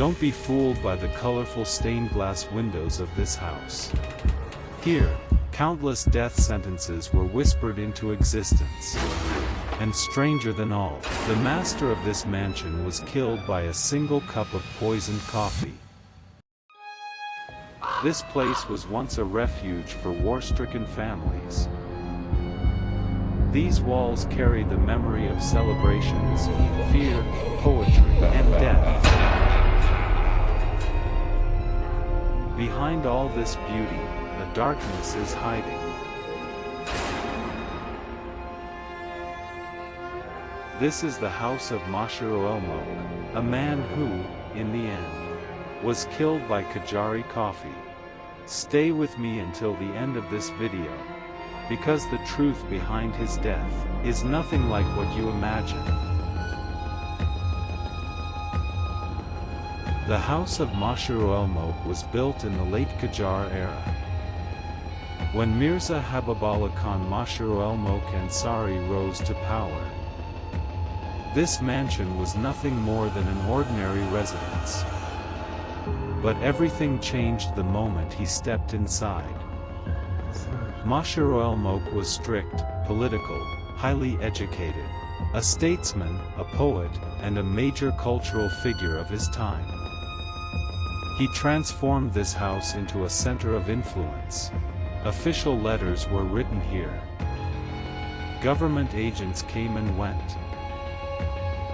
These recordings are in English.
Don't be fooled by the colorful stained glass windows of this house. Here, countless death sentences were whispered into existence. And stranger than all, the master of this mansion was killed by a single cup of poisoned coffee. This place was once a refuge for war-stricken families. These walls carry the memory of celebrations, fear, poetry, and death. Behind all this beauty, the darkness is hiding. This is the house of Moshir al-Molk, a man who, in the end, was killed by Qajari coffee. Stay with me until the end of this video, because the truth behind his death is nothing like what you imagine. The house of Moshir al-Molk was built in the late Qajar-era. When Mirza Habibollah Khan Moshir al-Molk Ansari rose to power, this mansion was nothing more than an ordinary residence. But everything changed the moment he stepped inside. Moshir al-Molk was strict, political, highly educated, a statesman, a poet, and a major cultural figure of his time. He transformed this house into a center of influence. Official letters were written here. Government agents came and went.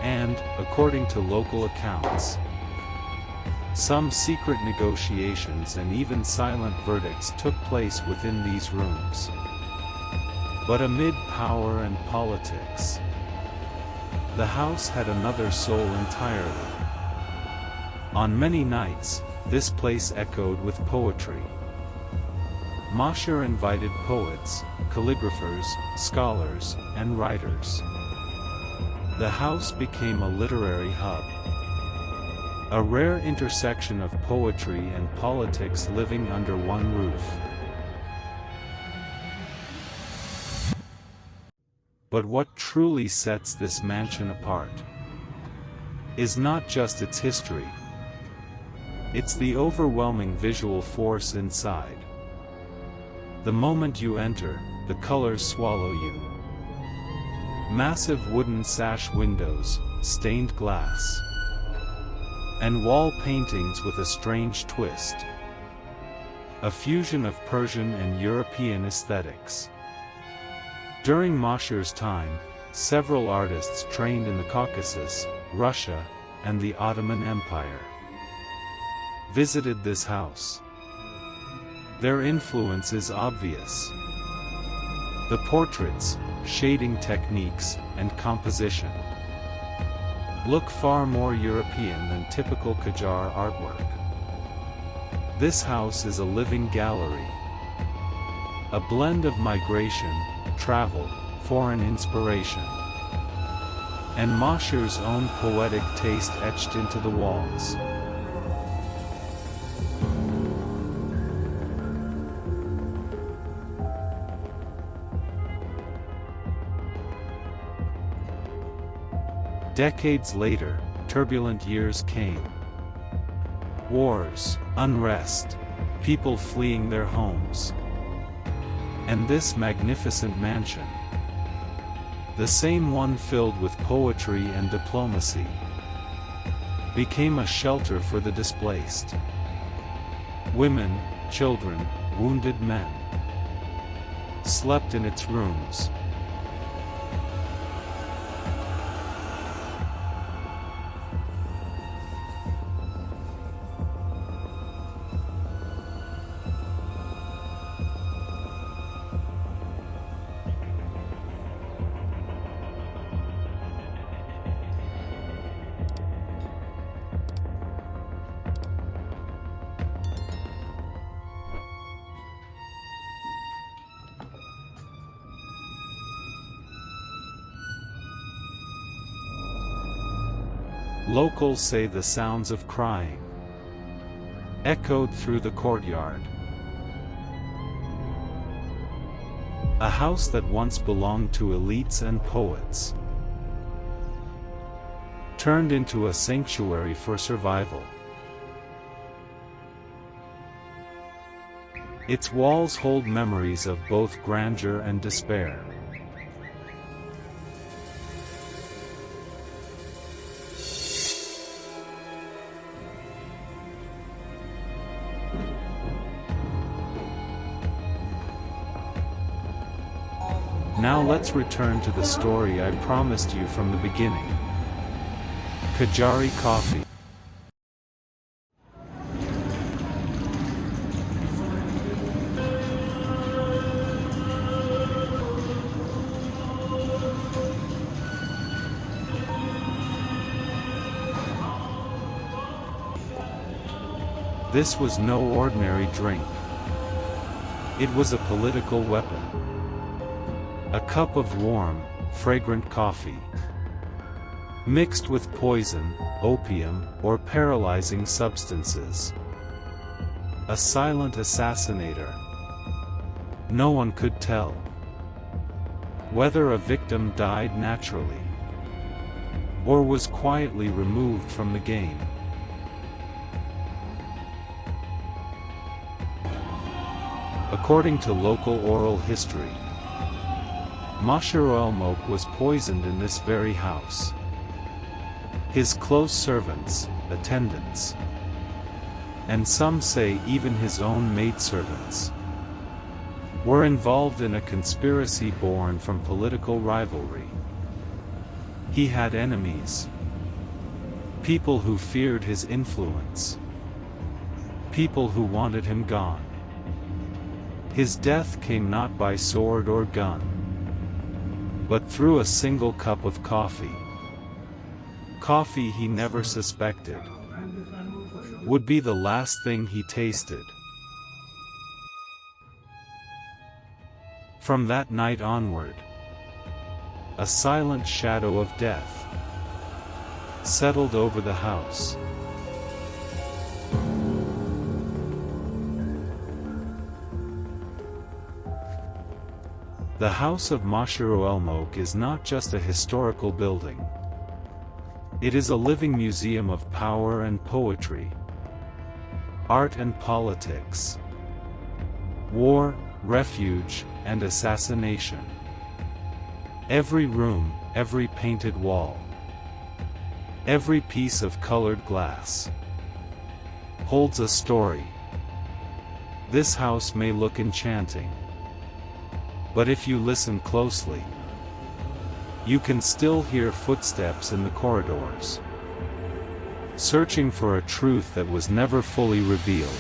And, according to local accounts, some secret negotiations and even silent verdicts took place within these rooms. But amid power and politics, the house had another soul entirely. On many nights, this place echoed with poetry. Moshir invited poets, calligraphers, scholars, and writers. The house became a literary hub. A rare intersection of poetry and politics living under one roof. But what truly sets this mansion apart is not just its history. It's the overwhelming visual force inside. The moment you enter, the colors swallow you. Massive wooden sash windows, stained glass, and wall paintings with a strange twist. A fusion of Persian and European aesthetics. During Moshir's time, several artists trained in the Caucasus, Russia, and the Ottoman Empire visited this house. Their influence is obvious. The portraits, shading techniques, and composition look far more European than typical Qajar artwork. This house is a living gallery. A blend of migration, travel, foreign inspiration, and Moshir's own poetic taste etched into the walls. Decades later, turbulent years came. Wars, unrest, people fleeing their homes. And this magnificent mansion, the same one filled with poetry and diplomacy, became a shelter for the displaced. Women, children, wounded men slept in its rooms. Locals say the sounds of crying echoed through the courtyard. A house that once belonged to elites and poets turned into a sanctuary for survival. Its walls hold memories of both grandeur and despair. Now let's return to the story I promised you from the beginning. Qajari coffee. This was no ordinary drink. It was a political weapon. A cup of warm, fragrant coffee, mixed with poison, opium, or paralyzing substances. A silent assassinator. No one could tell whether a victim died naturally or was quietly removed from the game. According to local oral history, Moshir al-Molk was poisoned in this very house. His close servants, attendants, and some say even his own maidservants, were involved in a conspiracy born from political rivalry. He had enemies, people who feared his influence, people who wanted him gone. His death came not by sword or gun, but through a single cup of coffee. Coffee he never suspected would be the last thing he tasted. From that night onward, a silent shadow of death settled over the house. The House of Moshir al-Molk is not just a historical building. It is a living museum of power and poetry, art and politics, war, refuge, and assassination. Every room, every painted wall, every piece of colored glass holds a story. This house may look enchanting, but if you listen closely, you can still hear footsteps in the corridors, searching for a truth that was never fully revealed.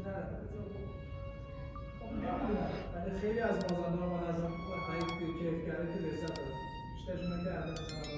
نداره. خب نمیدونم، ولی خیلی از بازنده ها من ازم حقیقی کیف کرده که لذت داره. بیشترشون که الان مثلا